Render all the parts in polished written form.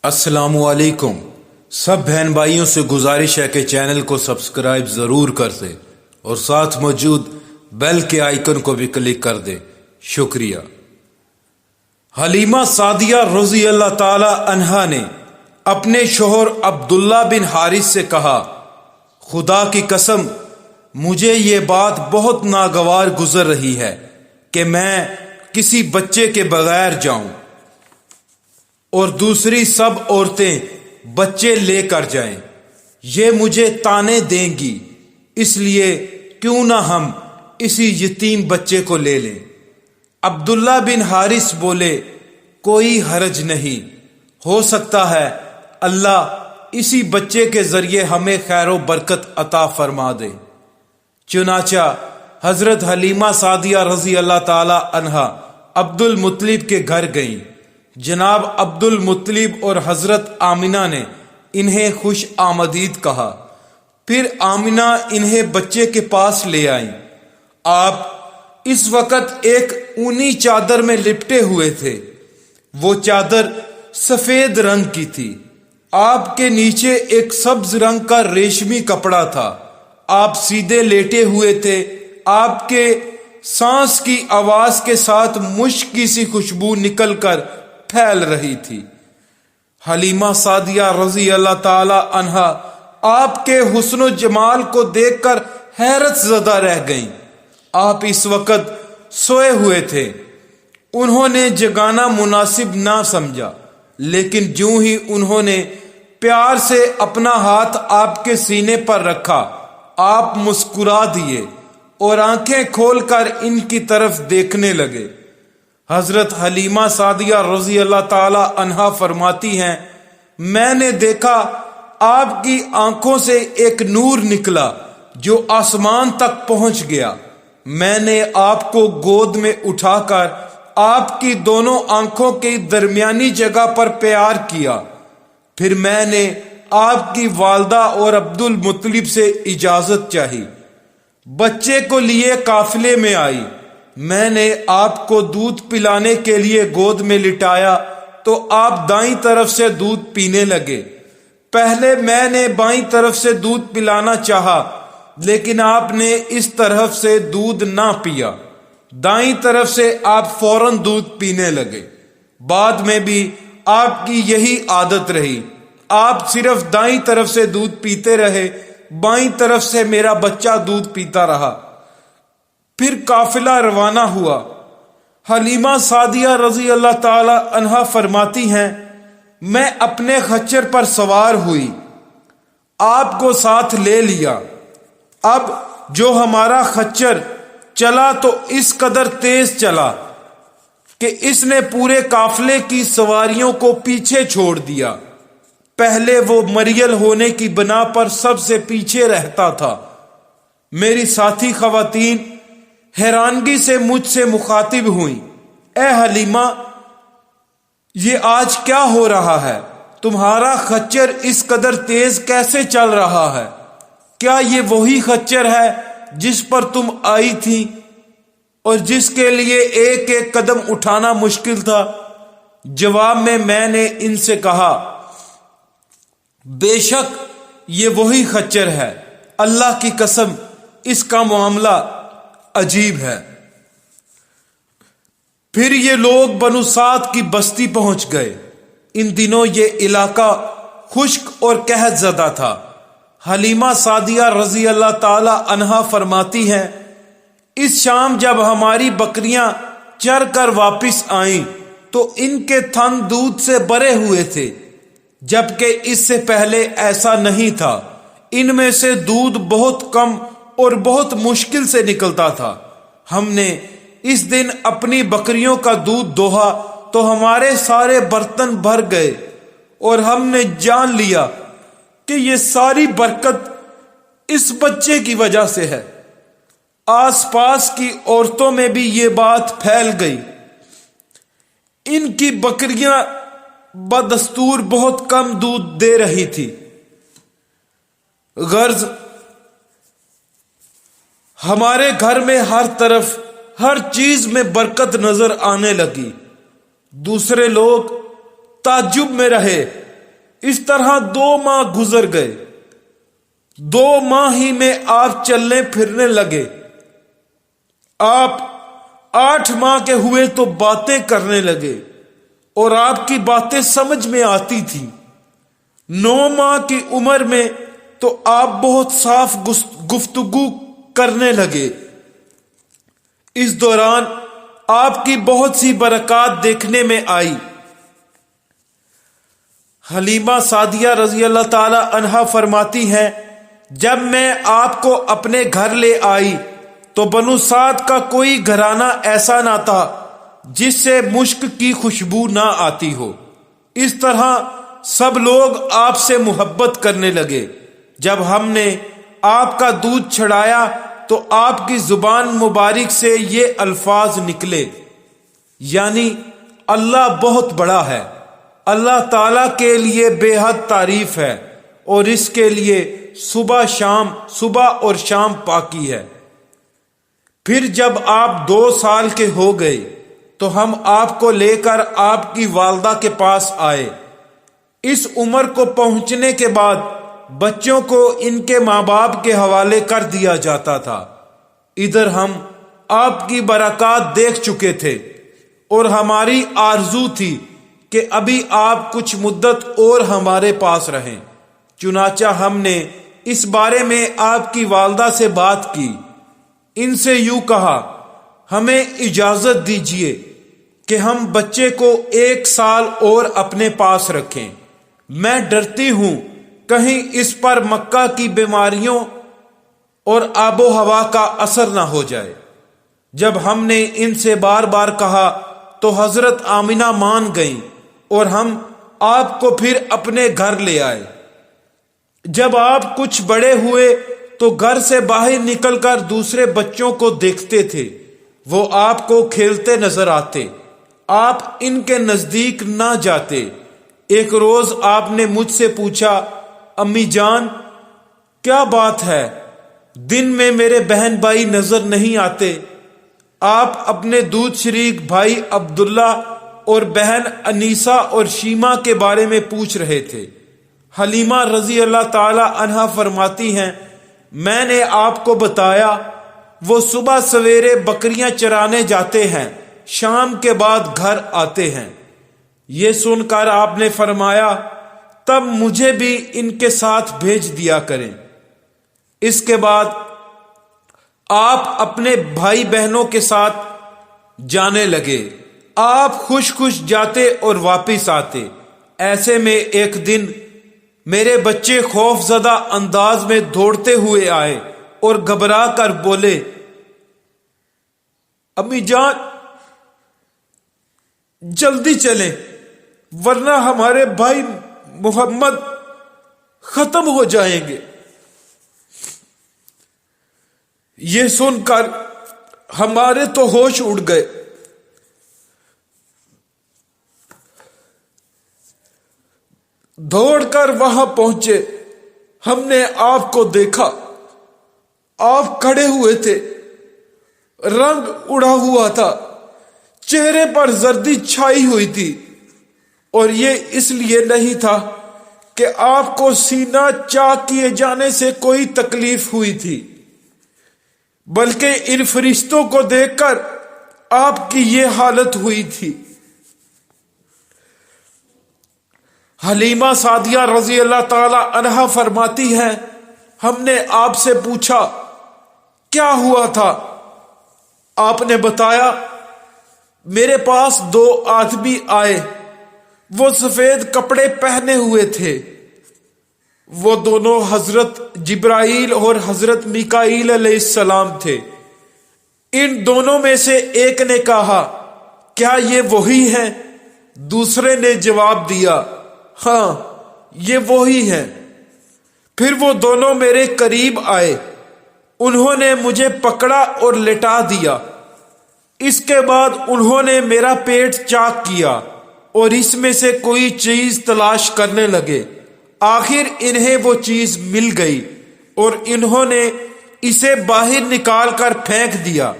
السلام علیکم۔ سب بہن بھائیوں سے گزارش ہے کہ چینل کو سبسکرائب ضرور کر دیں اور ساتھ موجود بیل کے آئیکن کو بھی کلک کر دیں۔ شکریہ۔ حلیمہ سعدیہ رضی اللہ تعالی عنہا نے اپنے شوہر عبداللہ بن حارث سے کہا، خدا کی قسم مجھے یہ بات بہت ناگوار گزر رہی ہے کہ میں کسی بچے کے بغیر جاؤں اور دوسری سب عورتیں بچے لے کر جائیں، یہ مجھے طعنے دیں گی، اس لیے کیوں نہ ہم اسی یتیم بچے کو لے لیں۔ عبداللہ بن حارث بولے، کوئی حرج نہیں، ہو سکتا ہے اللہ اسی بچے کے ذریعے ہمیں خیر و برکت عطا فرما دے۔ چنانچہ حضرت حلیمہ سعدیہ رضی اللہ تعالی عنہا عبد المطلب کے گھر گئیں۔ جناب عبد المطلب اور حضرت آمنہ نے انہیں خوش آمدید کہا۔ پھر آمنہ انہیں بچے کے پاس لے آئیں۔ آپ اس وقت ایک اونی چادر میں لپٹے ہوئے تھے، وہ چادر سفید رنگ کی تھی۔ آپ کے نیچے ایک سبز رنگ کا ریشمی کپڑا تھا۔ آپ سیدھے لیٹے ہوئے تھے۔ آپ کے سانس کی آواز کے ساتھ مشک کی سی خوشبو نکل کر پھیل رہی تھی۔ حلیمہ سعدیہ رضی اللہ تعالی عنہا آپ کے حسن و جمال کو دیکھ کر حیرت زدہ رہ گئیں۔ آپ اس وقت سوئے ہوئے تھے۔ انہوں نے جگانا مناسب نہ سمجھا، لیکن جوں ہی انہوں نے پیار سے اپنا ہاتھ آپ کے سینے پر رکھا، آپ مسکرا دیے اور آنکھیں کھول کر ان کی طرف دیکھنے لگے۔ حضرت حلیمہ سعدیہ رضی اللہ تعالی عنہا فرماتی ہیں، میں نے دیکھا آپ کی آنکھوں سے ایک نور نکلا جو آسمان تک پہنچ گیا۔ میں نے آپ کو گود میں اٹھا کر آپ کی دونوں آنکھوں کی درمیانی جگہ پر پیار کیا۔ پھر میں نے آپ کی والدہ اور عبد المطلب سے اجازت چاہی، بچے کو لیے قافلے میں آئی۔ میں نے آپ کو دودھ پلانے کے لیے گود میں لٹایا تو آپ دائیں طرف سے دودھ پینے لگے۔ پہلے میں نے بائیں طرف سے دودھ پلانا چاہا، لیکن آپ نے اس طرف سے دودھ نہ پیا۔ دائیں طرف سے آپ فوراً دودھ پینے لگے۔ بعد میں بھی آپ کی یہی عادت رہی، آپ صرف دائیں طرف سے دودھ پیتے رہے، بائیں طرف سے میرا بچہ دودھ پیتا رہا۔ پھر قافلہ روانہ ہوا۔ حلیمہ سعدیہ رضی اللہ تعالی عنہا فرماتی ہیں، میں اپنے خچر پر سوار ہوئی، آپ کو ساتھ لے لیا۔ اب جو ہمارا خچر چلا تو اس قدر تیز چلا کہ اس نے پورے قافلے کی سواریوں کو پیچھے چھوڑ دیا۔ پہلے وہ مریل ہونے کی بنا پر سب سے پیچھے رہتا تھا۔ میری ساتھی خواتین حیرانگی سے مجھ سے مخاطب ہوئیں، اے حلیمہ، یہ آج کیا ہو رہا ہے؟ تمہارا خچر اس قدر تیز کیسے چل رہا ہے؟ کیا یہ وہی خچر ہے جس پر تم آئی تھی اور جس کے لیے ایک ایک قدم اٹھانا مشکل تھا؟ جواب میں نے ان سے کہا، بے شک یہ وہی خچر ہے، اللہ کی قسم اس کا معاملہ عجیب ہے۔ پھر یہ لوگ بنو سعد کی بستی پہنچ گئے۔ ان دنوں یہ علاقہ خشک اور قحط زدہ تھا۔ حلیمہ سعدیہ رضی اللہ تعالی عنہا فرماتی ہیں، اس شام جب ہماری بکریاں چر کر واپس آئیں تو ان کے تھن دودھ سے بھرے ہوئے تھے، جبکہ اس سے پہلے ایسا نہیں تھا۔ ان میں سے دودھ بہت کم اور بہت مشکل سے نکلتا تھا۔ ہم نے اس دن اپنی بکریوں کا دودھ دوہا تو ہمارے سارے برتن بھر گئے اور ہم نے جان لیا کہ یہ ساری برکت اس بچے کی وجہ سے ہے۔ آس پاس کی عورتوں میں بھی یہ بات پھیل گئی۔ ان کی بکریاں بدستور بہت کم دودھ دے رہی تھی۔ غرض ہمارے گھر میں ہر طرف ہر چیز میں برکت نظر آنے لگی۔ دوسرے لوگ تعجب میں رہے اس طرح 2 ماہ گزر گئے۔ 2 ماہ ہی میں آپ چلنے پھرنے لگے۔ آپ 8 ماہ کے ہوئے تو باتیں کرنے لگے اور آپ کی باتیں سمجھ میں آتی تھی۔ 9 ماہ کی عمر میں تو آپ بہت صاف گفتگو کرنے لگے۔ اس دوران آپ کی بہت سی برکات دیکھنے میں آئی۔ حلیمہ سعدیہ رضی اللہ تعالی عنہا فرماتی ہیں، جب میں آپ کو اپنے گھر لے آئی تو بنو سعد کا کوئی گھرانہ ایسا نہ تھا جس سے مشک کی خوشبو نہ آتی ہو۔ اس طرح سب لوگ آپ سے محبت کرنے لگے۔ جب ہم نے آپ کا دودھ چھڑایا تو آپ کی زبان مبارک سے یہ الفاظ نکلے، یعنی اللہ بہت بڑا ہے، اللہ تعالی کے لیے بے حد تعریف ہے اور اس کے لیے صبح اور شام پاکی ہے۔ پھر جب آپ 2 سال کے ہو گئے تو ہم آپ کو لے کر آپ کی والدہ کے پاس آئے۔ اس عمر کو پہنچنے کے بعد بچوں کو ان کے ماں باپ کے حوالے کر دیا جاتا تھا۔ ادھر ہم آپ کی برکات دیکھ چکے تھے اور ہماری آرزو تھی کہ ابھی آپ کچھ مدت اور ہمارے پاس رہیں۔ چنانچہ ہم نے اس بارے میں آپ کی والدہ سے بات کی۔ ان سے یوں کہا، ہمیں اجازت دیجیے کہ ہم بچے کو 1 سال اور اپنے پاس رکھیں۔ میں ڈرتی ہوں کہیں اس پر مکہ کی بیماریوں اور آب و ہوا کا اثر نہ ہو جائے۔ جب ہم نے ان سے بار بار کہا تو حضرت آمنہ مان گئیں اور ہم آپ کو پھر اپنے گھر لے آئے۔ جب آپ کچھ بڑے ہوئے تو گھر سے باہر نکل کر دوسرے بچوں کو دیکھتے تھے، وہ آپ کو کھیلتے نظر آتے، آپ ان کے نزدیک نہ جاتے۔ ایک روز آپ نے مجھ سے پوچھا، امی جان کیا بات ہے، دن میں میرے بہن بھائی نظر نہیں آتے؟ آپ اپنے دودھ شریک بھائی عبداللہ اور بہن انیسہ اور شیمہ کے بارے میں پوچھ رہے تھے۔ حلیمہ رضی اللہ تعالی عنہا فرماتی ہیں، میں نے آپ کو بتایا وہ صبح سویرے بکریاں چرانے جاتے ہیں، شام کے بعد گھر آتے ہیں۔ یہ سن کر آپ نے فرمایا، تب مجھے بھی ان کے ساتھ بھیج دیا کریں۔ اس کے بعد آپ اپنے بھائی بہنوں کے ساتھ جانے لگے۔ آپ خوش خوش جاتے اور واپس آتے۔ ایسے میں ایک دن میرے بچے خوف زدہ انداز میں دوڑتے ہوئے آئے اور گھبرا کر بولے، امی جان جلدی چلیں ورنہ ہمارے بھائی محمد ختم ہو جائیں گے۔ یہ سن کر ہمارے تو ہوش اڑ گئے۔ دوڑ کر وہاں پہنچے، ہم نے آپ کو دیکھا، آپ کھڑے ہوئے تھے، رنگ اڑا ہوا تھا، چہرے پر زردی چھائی ہوئی تھی، اور یہ اس لیے نہیں تھا کہ آپ کو سینہ چاک کیے جانے سے کوئی تکلیف ہوئی تھی، بلکہ ان فرشتوں کو دیکھ کر آپ کی یہ حالت ہوئی تھی۔ حلیمہ سعدیہ رضی اللہ تعالی عنہا فرماتی ہیں، ہم نے آپ سے پوچھا کیا ہوا تھا؟ آپ نے بتایا، میرے پاس 2 آدمی آئے، وہ سفید کپڑے پہنے ہوئے تھے، وہ دونوں حضرت جبرائیل اور حضرت میکائیل علیہ السلام تھے۔ ان دونوں میں سے ایک نے کہا، کیا یہ وہی ہیں؟ دوسرے نے جواب دیا، ہاں یہ وہی ہیں۔ پھر وہ دونوں میرے قریب آئے، انہوں نے مجھے پکڑا اور لٹا دیا۔ اس کے بعد انہوں نے میرا پیٹ چاک کیا اور اس میں سے کوئی چیز تلاش کرنے لگے۔ آخر انہیں وہ چیز مل گئی اور انہوں نے اسے باہر نکال کر پھینک دیا۔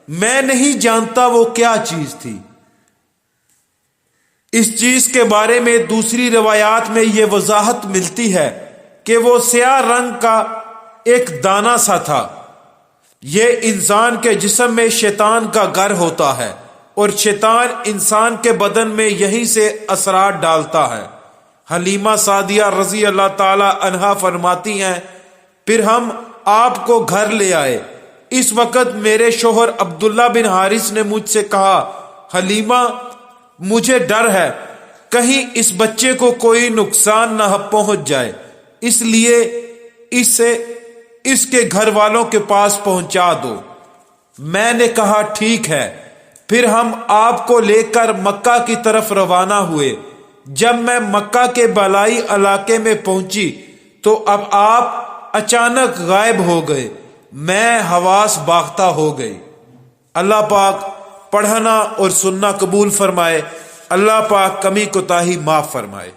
میں نہیں جانتا وہ کیا چیز تھی۔ اس چیز کے بارے میں دوسری روایات میں یہ وضاحت ملتی ہے کہ وہ سیاہ رنگ کا ایک دانہ سا تھا۔ یہ انسان کے جسم میں شیطان کا گھر ہوتا ہے اور شیطان انسان کے بدن میں یہیں سے اثرات ڈالتا ہے۔ حلیمہ سعدیہ رضی اللہ تعالی عنہا فرماتی ہیں، پھر ہم آپ کو گھر لے آئے۔ اس وقت میرے شوہر عبداللہ بن حارث نے مجھ سے کہا، حلیمہ مجھے ڈر ہے کہیں اس بچے کو کوئی نقصان نہ پہنچ جائے، اس لیے اسے اس کے گھر والوں کے پاس پہنچا دو۔ میں نے کہا ٹھیک ہے۔ پھر ہم آپ کو لے کر مکہ کی طرف روانہ ہوئے۔ جب میں مکہ کے بالائی علاقے میں پہنچی تو اب آپ اچانک غائب ہو گئے، میں حواس باختہ ہو گئی۔ اللہ پاک پڑھنا اور سننا قبول فرمائے، اللہ پاک کمی کوتاہی معاف فرمائے۔